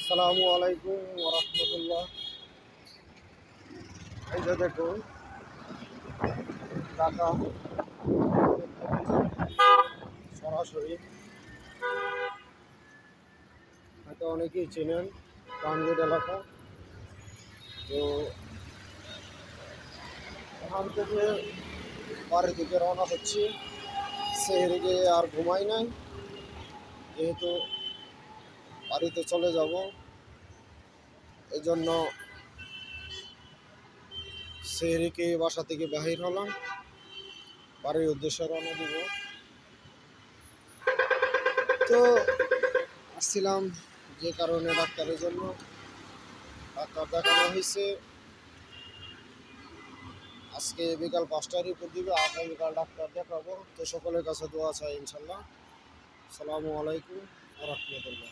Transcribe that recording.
আসসালামু আলাইকুম ওরহমতুল্লাহ। এই যে দেখুন ঢাকা সরাসরি, হয়তো অনেকেই চেনেন প্রাণগেট এলাকা। তো এখান থেকে বাড়ির দিকে রওনা হচ্ছি। সেদিকে আর ঘুমাই নাই, যেহেতু বাড়িতে চলে যাব, এই জন্য সেহরিকে বাসা থেকে বাহির হলাম, বাড়ির উদ্দেশ্যে রওনা দিব। তো আসছিলাম যে কারণে ডাক্তারের জন্য, ডাক্তার দেখানো হয়েছে। আজকে বিকাল 5টার রিপোর্ট দিবে, আগামীকাল ডাক্তার দেখাবো। তো সকলের কাছে দোয়া চাই ইনশাল্লাহ। আসসালামু আলাইকুম ওয়া রাহমাতুল্লাহ।